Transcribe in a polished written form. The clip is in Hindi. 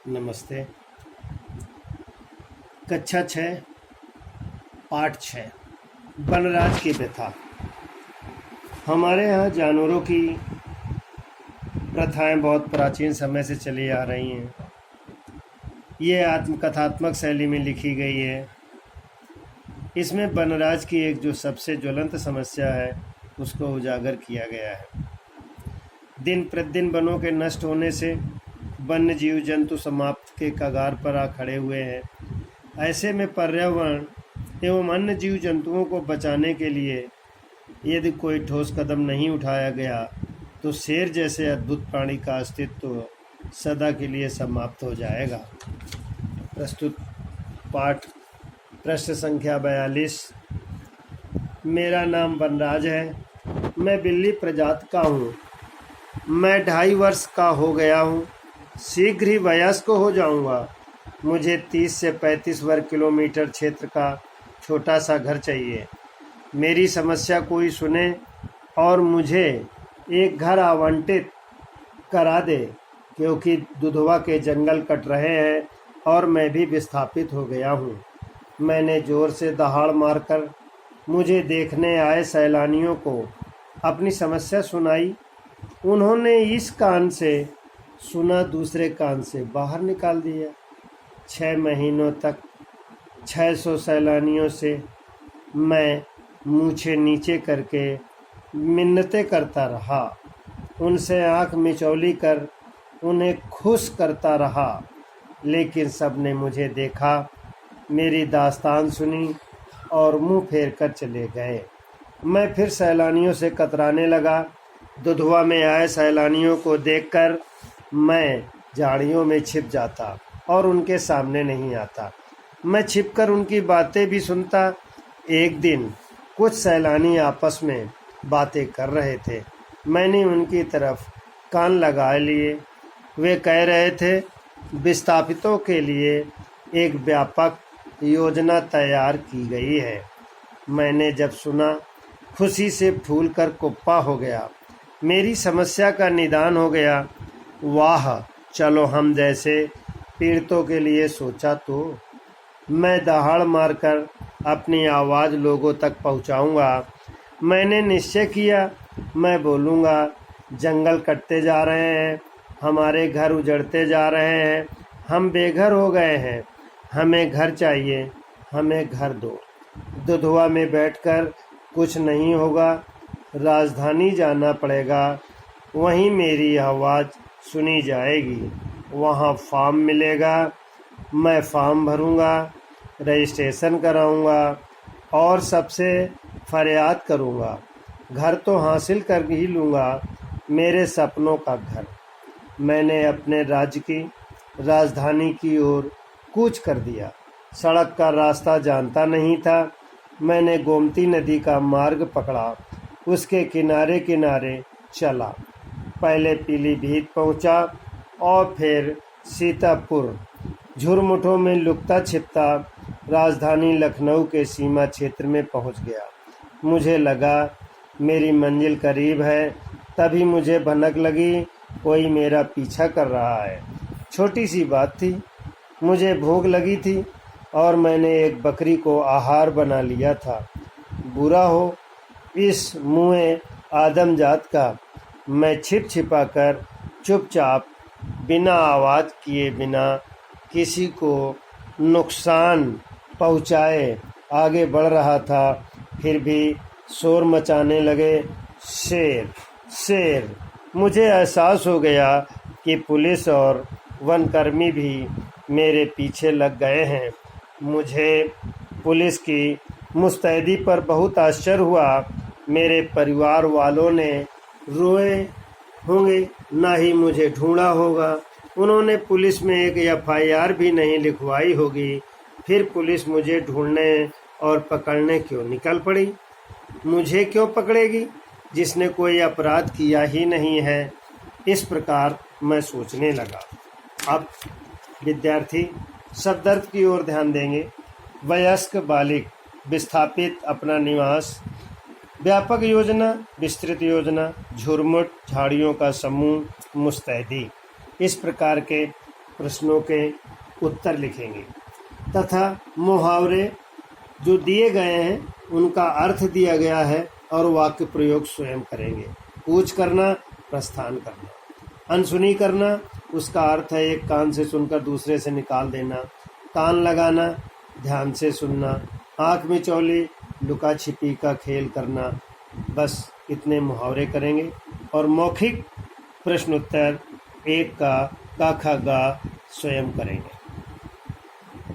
नमस्ते। कक्षा 6 पाठ 6 वनराज की व्यथा। हमारे यहाँ जानवरों की प्रथाएं बहुत प्राचीन समय से चली आ रही हैं। ये आत्मकथात्मक शैली में लिखी गई है। इसमें वनराज की एक जो सबसे ज्वलंत समस्या है उसको उजागर किया गया है। दिन प्रतिदिन वनों के नष्ट होने से वन्य जीव जंतु समाप्त के कगार पर आ खड़े हुए हैं। ऐसे में पर्यावरण एवं अन्य जीव जंतुओं को बचाने के लिए यदि कोई ठोस कदम नहीं उठाया गया तो शेर जैसे अद्भुत प्राणी का अस्तित्व सदा के लिए समाप्त हो जाएगा। प्रस्तुत पाठ प्रश्न संख्या 42। मेरा नाम वनराज है। मैं बिल्ली प्रजाति का हूँ। मैं 2.5 वर्ष का हो गया हूँ। शीघ्र ही वयस्क हो जाऊंगा। मुझे 30 से 35 वर्ग किलोमीटर क्षेत्र का छोटा सा घर चाहिए। मेरी समस्या कोई सुने और मुझे एक घर आवंटित करा दे, क्योंकि दुधवा के जंगल कट रहे हैं और मैं भी विस्थापित हो गया हूँ। मैंने जोर से दहाड़ मारकर मुझे देखने आए सैलानियों को अपनी समस्या सुनाई। उन्होंने इस कान से सुना, दूसरे कान से बाहर निकाल दिया। 6 महीनों तक 600 सैलानियों से मैं मूछें नीचे करके मिन्नतें करता रहा। उनसे आंख मिचौली कर उन्हें खुश करता रहा, लेकिन सबने मुझे देखा, मेरी दास्तान सुनी और मुंह फेर कर चले गए। मैं फिर सैलानियों से कतराने लगा। दुधवा में आए सैलानियों को देखकर मैं झाड़ियों में छिप जाता और उनके सामने नहीं आता। मैं छिपकर उनकी बातें भी सुनता। एक दिन कुछ सैलानी आपस में बातें कर रहे थे। मैंने उनकी तरफ कान लगा लिए। वे कह रहे थे, विस्थापितों के लिए एक व्यापक योजना तैयार की गई है। मैंने जब सुना, खुशी से फूल कर कुप्पा हो गया। मेरी समस्या का निदान हो गया। वाह, चलो हम जैसे पीड़ितों के लिए सोचा तो। मैं दहाड़ मारकर अपनी आवाज़ लोगों तक पहुंचाऊंगा। मैंने निश्चय किया, मैं बोलूँगा, जंगल कटते जा रहे हैं, हमारे घर उजड़ते जा रहे हैं, हम बेघर हो गए हैं, हमें घर चाहिए, हमें घर दो। दुधवा में बैठकर कुछ नहीं होगा, राजधानी जाना पड़ेगा। वहीं मेरी आवाज़ सुनी जाएगी। वहाँ फॉर्म मिलेगा, मैं फॉर्म भरूँगा, रजिस्ट्रेशन कराऊँगा और सबसे फरियाद करूँगा। घर तो हासिल कर ही लूँगा, मेरे सपनों का घर। मैंने अपने राज्य की राजधानी की ओर कूच कर दिया। सड़क का रास्ता जानता नहीं था। मैंने गोमती नदी का मार्ग पकड़ा, उसके किनारे किनारे चला। पहले पीलीभीत पहुंचा और फिर सीतापुर। झुरमुठों में लुकता छिपता राजधानी लखनऊ के सीमा क्षेत्र में पहुंच गया। मुझे लगा मेरी मंजिल करीब है। तभी मुझे भनक लगी, कोई मेरा पीछा कर रहा है। छोटी सी बात थी। मुझे भूख लगी थी और मैंने एक बकरी को आहार बना लिया था। बुरा हो इस मुँहे आदमजात का। मैं छिप छिपा कर चुपचाप बिना आवाज़ किए, बिना किसी को नुकसान पहुँचाए आगे बढ़ रहा था। फिर भी शोर मचाने लगे, शेर शेर। मुझे एहसास हो गया कि पुलिस और वनकर्मी भी मेरे पीछे लग गए हैं। मुझे पुलिस की मुस्तैदी पर बहुत आश्चर्य हुआ। मेरे परिवार वालों ने रोए होंगे, ना ही मुझे ढूंढा होगा। उन्होंने पुलिस में एक FIR भी नहीं लिखवाई होगी। फिर पुलिस मुझे ढूंढने और पकड़ने क्यों निकल पड़ी? मुझे क्यों पकड़ेगी, जिसने कोई अपराध किया ही नहीं है? इस प्रकार मैं सोचने लगा। अब विद्यार्थी शब्दार्थ की ओर ध्यान देंगे। वयस्क बालिग, विस्थापित, अपना निवास, व्यापक योजना, विस्तृत योजना, झुरमुट, झाड़ियों का समूह, मुस्तैदी। इस प्रकार के प्रश्नों के उत्तर लिखेंगे तथा मुहावरे जो दिए गए हैं उनका अर्थ दिया गया है और वाक्य प्रयोग स्वयं करेंगे। पूछ करना, प्रस्थान करना। अनसुनी करना, उसका अर्थ है एक कान से सुनकर दूसरे से निकाल देना। कान लगाना, ध्यान से सुनना। आँख में चौली, लुका छिपी का खेल करना। बस इतने मुहावरे करेंगे और मौखिक प्रश्नोत्तर 1 का क ख ग स्वयं करेंगे।